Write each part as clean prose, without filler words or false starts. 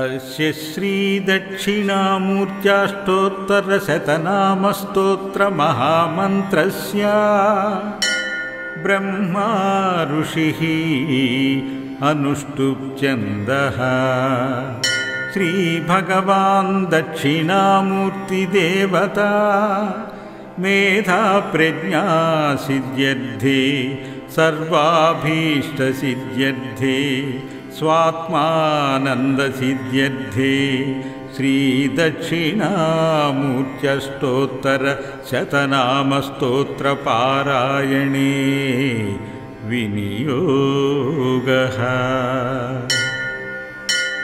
अस्य श्रीदक्षिणामूर्त्याष्टोत्तरशतनामस्तोत्रमहामन्त्रस्य ब्रह्मा ऋषिः अनुष्टुप्छन्दः श्रीभगवान् दक्षिणामूर्तिदेवता मेधा प्रज्ञा सिद्ध्यर्थे सर्वाभीष्टसिद्ध्यर्थे स्वात्मानन्दसिद्ध्यर्थे श्रीदक्षिणामूर्त्यष्टोत्तरशतनामस्तोत्रपारायणे विनियोगः।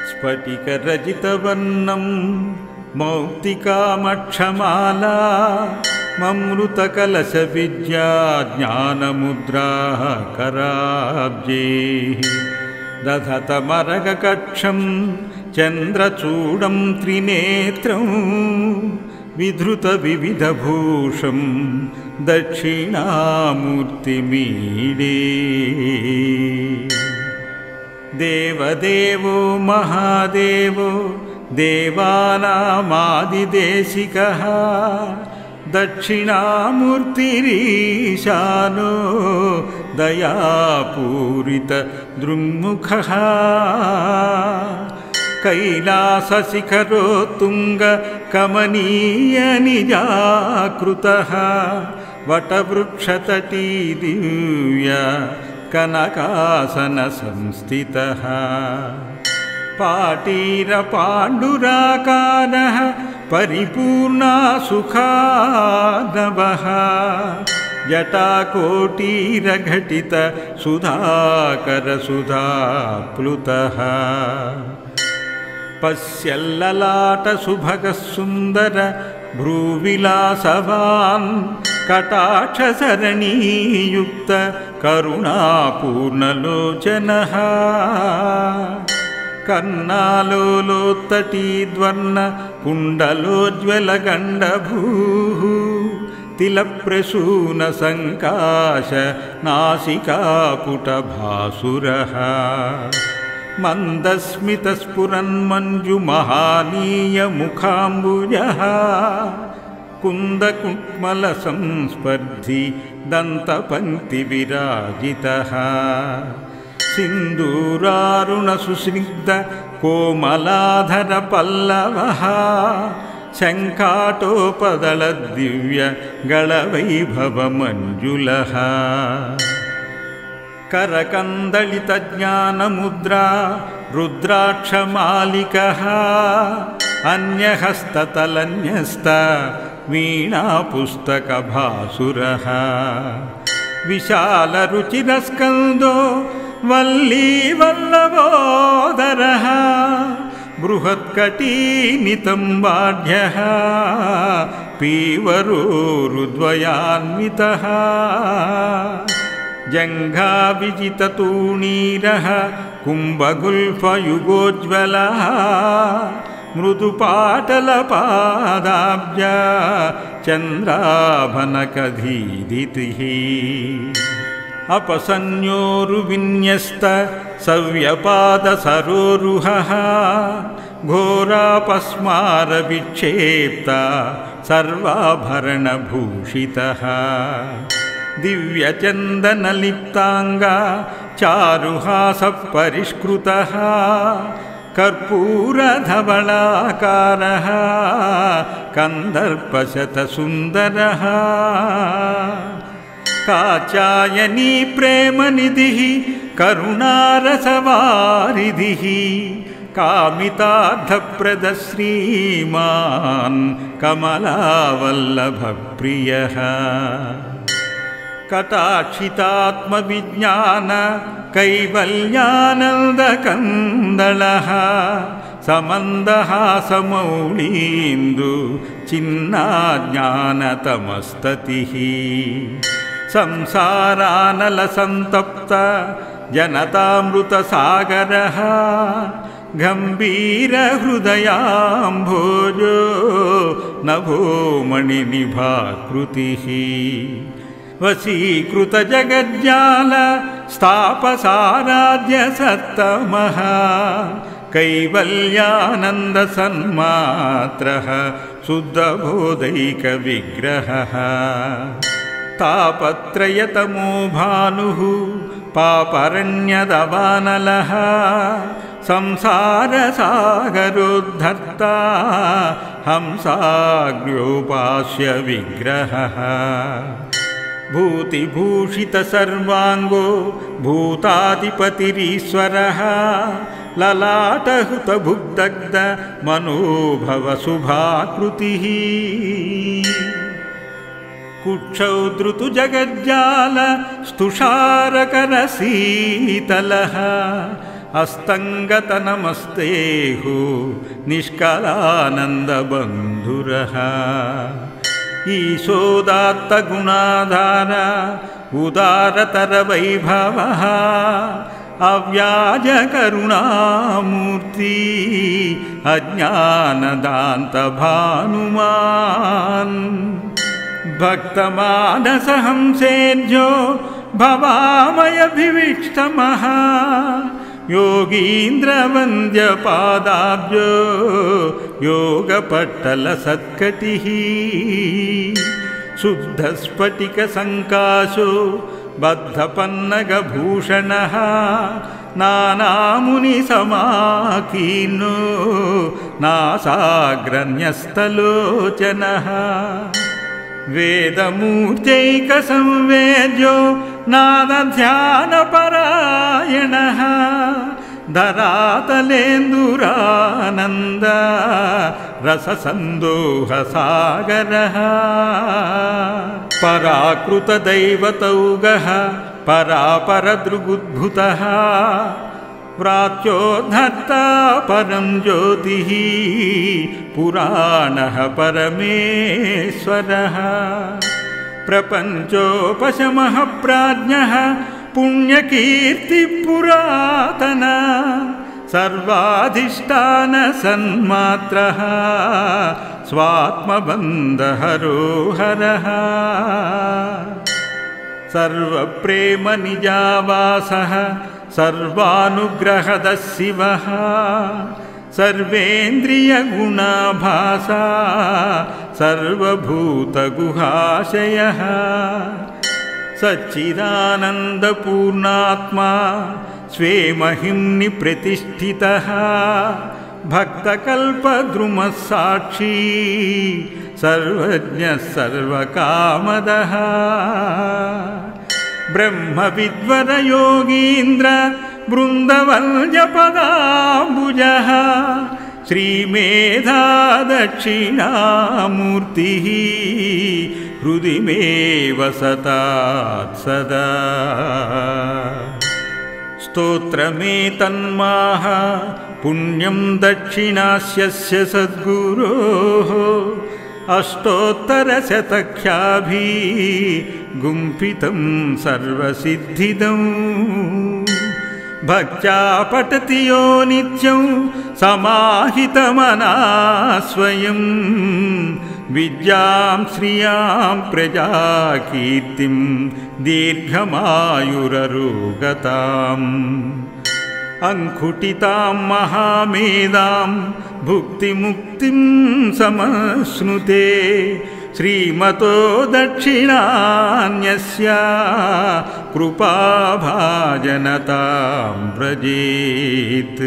स्फटिकरजितवर्णं मौक्तिकामक्षमाला ममृतकलशविद्या ज्ञानमुद्राः कराब्जे दधतमरगकक्षं चन्द्रचूडं त्रिनेत्रं विधृतविविधभूषं दक्षिणामूर्तिमीडे। देवदेवो महादेवो देवानामादिदेशिकः दक्षिणामूर्तिरीशानो दयापूरितदृङ्मुखः कैलासशिखरोत्तुङ्गकमनीयनिजाकृतः वटवृक्षतटी दिव्य कनकासनसंस्थितः पाटीरपाण्डुराकारः परिपूर्णासुखार्णवः जटाकोटीरघटितसुधाकरसुधाप्लुतः पश्यल्ललाटसुभगः सुन्दर भ्रूविलासवान् कटाक्षसरणीयुक्त करुणापूर्णलोचनः कर्णालोलोत्तटीद्वर्ण कुण्डलोज्ज्वलगण्डभूः तिलप्रसूनसङ्काश नासिकापुटभासुरः मन्दस्मितस्फुरन्मञ्जुमहानीयमुखाम्बुजः कुन्दकुट्मलसंस्पर्धी दन्तपङ्क्तिविराजितः सिन्दूरारुणसुस्निग्ध कोमलाधरपल्लवः शङ्काटोपदलदिव्यगणवैभवमञ्जुलः करकन्दलितज्ञानमुद्रा रुद्राक्षमालिकः अन्यहस्ततलन्यस्त वीणापुस्तकभासुरः विशालरुचिरस्कन्दो वल्लीवल्लभोदरः बृहत्कटीनितम्बाढ्यः पीवरोरुद्वयान्वितः जङ्घाविजिततूणीरः कुम्भगुल्फयुगोज्ज्वलः मृदुपाटलपादाब्ज चन्द्राभनकधीदितिः अपसंज्ञोरुविन्यस्त सव्यपादसरोरुहः घोरापस्मारविक्षेप्ता सर्वाभरणभूषितः दिव्यचन्दनलिप्ताङ्गा चारुहासपरिष्कृतः कर्पूरधवलाकारः कन्दर्पशतसुन्दरः काचायनी प्रेमनिधिः करुणारसवारिधिः कामितार्थप्रदः श्रीमान् कमलावल्लभप्रियः कटाक्षितात्मविज्ञान कैवल्यानन्दकन्दलः समन्दहासमौळीन्दु चिन्नाज्ञानतमस्ततिः संसारानलसन्तप्त जनतामृतसागरः गम्भीरहृदयाम्भोजो नभोमणिनिभाकृतिः वशीकृतजगज्जाल स्थापसाराध्य सत्तमः कैवल्यानन्दसन्मात्रः शुद्धबोधैकविग्रहः तापत्रयतमो भानुः पापरण्यदवानलः संसारसागरोद्धर्ता हंसाग्र्योपास्य विग्रहः भूतिभूषितसर्वाङ्गो भूताधिपतिरीश्वरः ललाटहुतभुग्दग्ध मनोभवशुभाकृतिः कुक्षौद्रुतुजगज्जाल स्तुषारकरशीतलः अस्तङ्गतनमस्तेहो निष्कलानन्दबन्धुरः ईशोदात्तगुणाधार उदारतरवैभवः अव्याजकरुणामूर्ति अज्ञानदान्तभानुमान् भक्तमानसहंसेर्जो भवामयभिविष्टमः योगीन्द्रवन्द्यपादाब्जो योगपट्टलसत्कटिः शुद्धस्फटिकसङ्काशो बद्धपन्नगभूषणः नानामुनिसमाकीर्णो नासाग्रन्यस्तलोचनः वेदमूर्त्यैकसंवेद्यो नादध्यानपरायणः धरातलेन्दुरानन्द रससन्दोहसागरः पराकृतदैवतौगः परापरदृगुद्भुतः व्रात्योद्धर्ता परं ज्योतिः पुराणः परमेश्वरः प्रपञ्चोपशमः प्राज्ञः पुण्यकीर्तिपुरातन सर्वाधिष्ठानसन्मात्रः स्वात्मबन्धहरो हरः सर्वप्रेमनिजावासः सर्वानुग्रहदः शिवः सर्वेन्द्रियगुणाभासा सर्वभूतगुहाशयः सच्चिदानन्दपूर्णात्मा स्वे महिम्नि प्रतिष्ठितः भक्तकल्पद्रुमः साक्षी सर्वज्ञः सर्वकामदः ब्रह्मविद्वरयोगीन्द्र बृन्दवल्यपदाम्बुजः श्रीमेधा दक्षिणामूर्तिः हृदि मे वसतात् सदा स्तोत्रमेतन्माह पुण्यं दक्षिणास्यस्य सद्गुरोः अष्टोत्तरशतख्याभिगुम्फितं सर्वसिद्धिदं भक्त्या पठति यो नित्यं समाहितमना स्वयं विद्यां श्रियां प्रजाकीर्तिं दीर्घमायुररोगताम् अंकुटितां महामेधां भुक्तिमुक्तिं समश्नुते श्रीमतो दक्षिणान्यस्य कृपाभाजनतां व्रजेत्।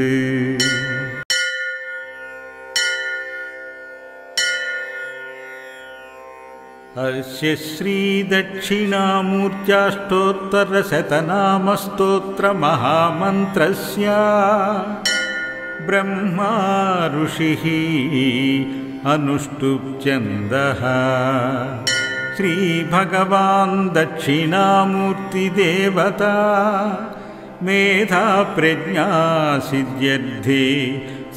अस्य श्रीदक्षिणामूर्त्याष्टोत्तरशतनामस्तोत्रमहामन्त्रस्य ब्रह्मा ऋषिः अनुष्टुप्छन्दः श्रीभगवान् दक्षिणामूर्तिदेवता मेधाप्रज्ञा सिद्ध्यर्थे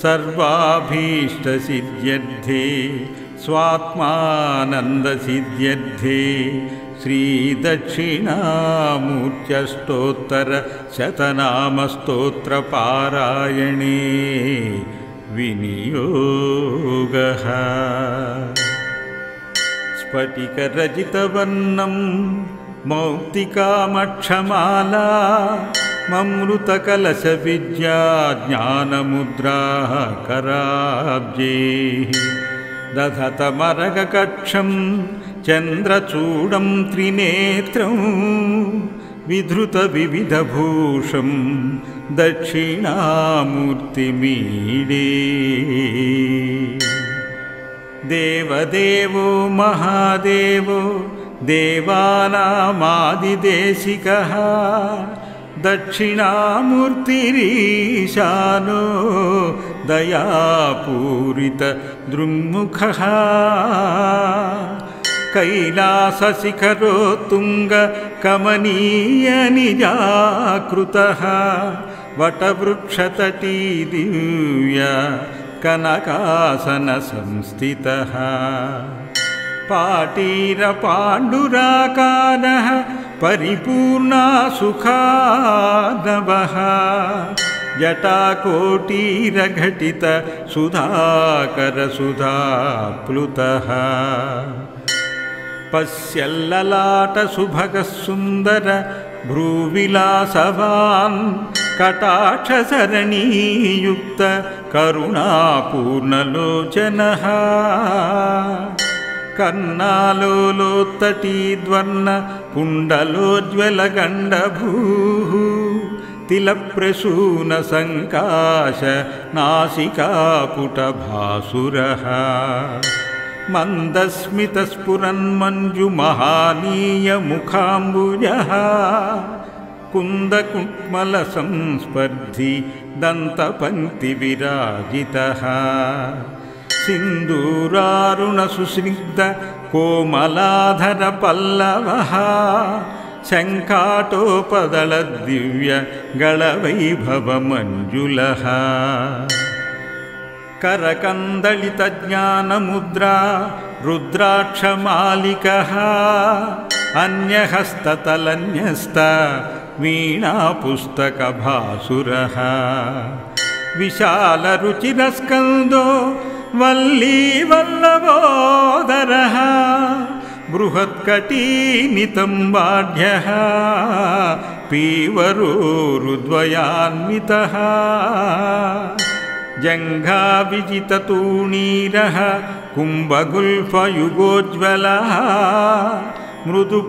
सर्वाभीष्टसिद्ध्यर्थे स्वात्मानन्दसिद्ध्यर्थे श्रीदक्षिणामूर्त्यष्टोत्तरशतनामस्तोत्रपारायणे विनियोगः। स्फटिकरजितवर्णं मौक्तिकामक्षमाला ममृतकलशविद्या ज्ञानमुद्राः कराब्जे दधतमरगकक्षं चन्द्रचूडं त्रिनेत्रं विधृतविविधभूषं दक्षिणामूर्तिमीडे देवदेवो महादेवो देवानामादिदेशिकः दक्षिणामूर्तिरीशानो दयापूरितदृङ्मुखः कैलासशिखरोत्तुङ्गकमनीयनिजाकृतः वटवृक्षतटी दिव्या कनकासनसंस्थितः पाटीरपाण्डुराकारः परिपूर्णासुखानवः जटाकोटीरघटितसुधाकरसुधाप्लुतः पश्यल्ललाटसुभगः सुन्दर भ्रूविलासवान् कटाक्षसरणीयुक्त करुणापूर्णलोचनः कर्णालोलोत्तटीद्वर्ण कुण्डलोज्ज्वलगण्डभूः तिलप्रसूनसङ्काश नासिकापुटभासुरः मन्दस्मितस्फुरन्मञ्जुमहानीयमुखाम्बुजः कुन्दकुट्मलसंस्पर्धी दन्तपङ्क्तिविराजितः सिन्दूरारुणसुस्निग्ध कोमलाधरपल्लवः शङ्काटोपदलदिव्यगळवैभवमञ्जुलः करकन्दलितज्ञानमुद्रा रुद्राक्षमालिकः अन्यहस्ततलन्यस्त वीणापुस्तकभासुरः विशालरुचिरस्कन्दो वल्लीवल्लभोदरः बृहत्कटीनितम्बाढ्यः पीवरोरुद्वयान्वितः जङ्घाविजिततूणीरः कुम्भगुल्फयुगोज्ज्वलः मृदुपाटलपादाब्जा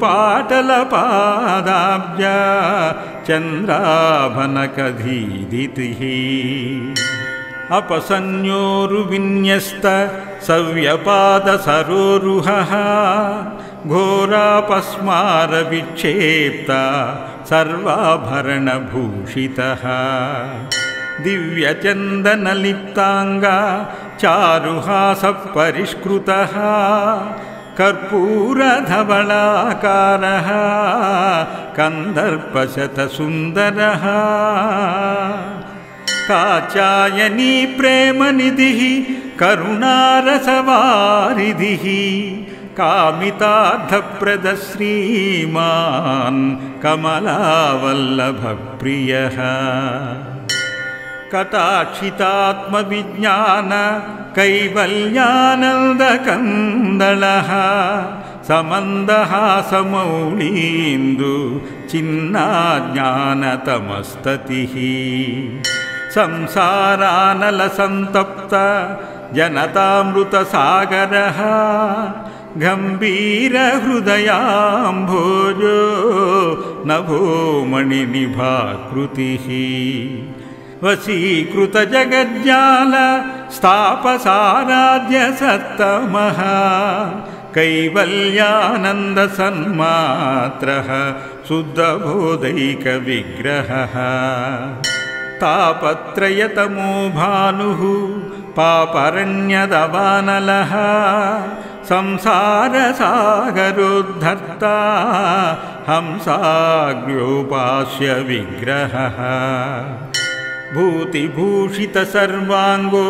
चन्द्राभनकधीदितिः अपसन्योरुविन्यस्त सव्यपादसरोरुहः घोरापस्मारविक्षेप्ता सर्वाभरणभूषितः दिव्यचन्दनलिप्ताङ्गा चारुहासपरिष्कृतः कर्पूरधवलाकारः कन्दर्पशतसुन्दरः काचायनी प्रेमनिधिः करुणारसवारिधिः कामितार्थप्रदः श्रीमान् कमलावल्लभप्रियः कटाक्षितात्मविज्ञान कैवल्यानन्दकन्दलः समन्दहासमौळीन्दु चिन्नाज्ञानतमस्ततिः संसारानलसन्तप्त जनतामृतसागरः गम्भीरहृदयाम्भोजो नभोमणिनिभाकृतिः वशीकृतजगज्जाल स्थापसाराध्यसत्तमः कैवल्यानन्दसन्मात्रः शुद्धबोधैकविग्रहः तापत्रयतमो भानुः पापरण्यदवानलः संसारसागरोद्धर्ता हंसाग्र्योपास्य विग्रहः भूतिभूषितसर्वाङ्गो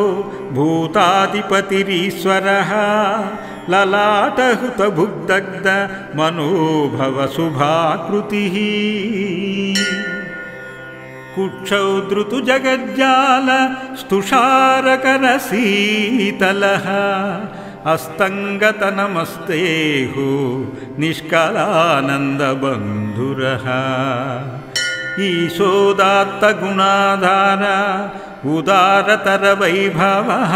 भूताधिपतिरीश्वरः ललाटहुतभुग्दग्ध मनोभवशुभाकृतिः कुक्षौद्रुतुजगज्जाल स्तुषारकरशीतलः अस्तङ्गतनमस्तेहो निष्कलानन्दबन्धुरः ईशोदात्तगुणाधार उदारतरवैभवः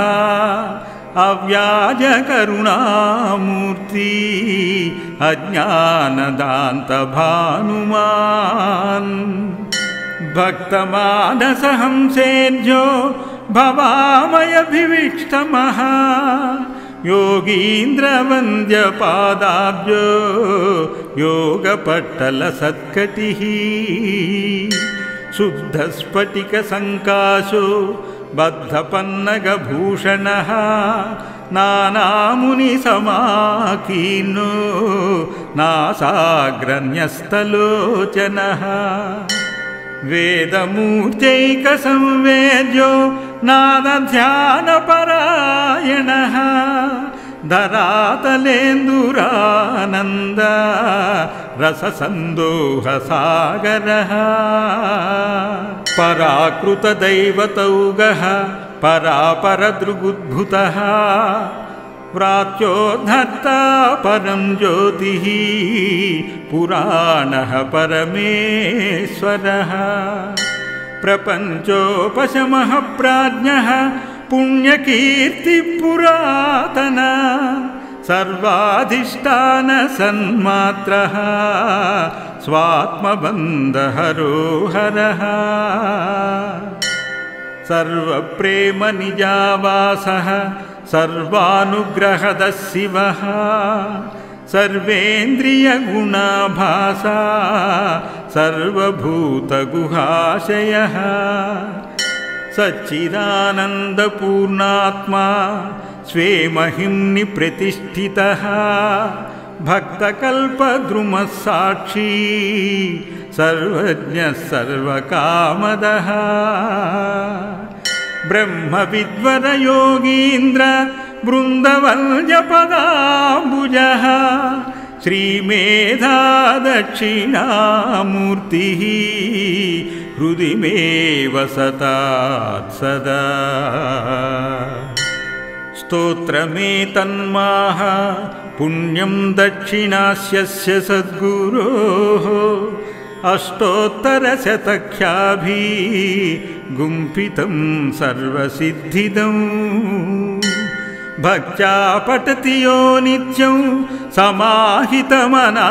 अव्याजकरुणामूर्ति अज्ञानदान्तभानुमान् भक्तमानसहंसेर्जो भवामयभिविष्टमः योगीन्द्रवन्द्यपादाब्जो योगपट्टलसत्कटिः शुद्धस्फटिकसङ्काशो बद्धपन्नगभूषणः नानामुनिसमाकीर्णो नासाग्रन्यस्तलोचनः वेदमूर्त्यैकसंवेद्यो नादध्यानपरायणः धरातलेन्दुरानन्द रससन्दोहसागरः पराकृतदैवतौगः परापरदृगुद्भुतः व्रात्योद्धर्ता परं ज्योतिः पुराणः परमेश्वरः प्रपञ्चोपशमः प्राज्ञः पुण्यकीर्तिपुरातन सर्वाधिष्ठानसन्मात्रः स्वात्मबन्धहरोहरः सर्वप्रेमनिजावासः सर्वानुग्रहदः शिवः सर्वेन्द्रियगुणाभासा सर्वभूतगुहाशयः सच्चिदानन्दपूर्णात्मा स्वे महिम्नि प्रतिष्ठितः भक्तकल्पद्रुमः साक्षी सर्वज्ञः सर्वकामदः ब्रह्मविद्वरयोगीन्द्र बृन्दवल्यपदाम्बुजः श्रीमेधा दक्षिणामूर्तिः हृदि मे वसतात् सदा स्तोत्रमेतन्माह पुण्यं दक्षिणास्यस्य सद्गुरोः अष्टोत्तरशतख्याभिगुम्फितं सर्वसिद्धिदं भक्त्या पठति यो नित्यं समाहितमना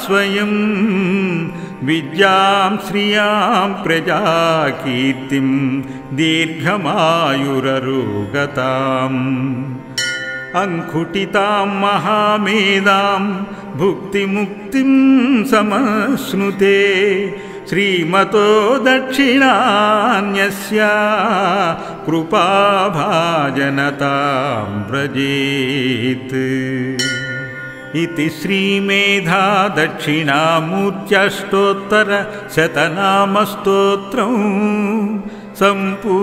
स्वयं विद्यां श्रियां प्रजाकीर्तिं दीर्घमायुररोगताम् अंकुटितां महामेधां भुक्तिमुक्तिं समश्नुते श्रीमतो दक्षिणान्यस्य कृपाभाजनतां व्रजेत् इति श्रीमेधा दक्षिणामूर्त्यष्टोत्तरशतनामस्तोत्रं सम्पूर्णम्।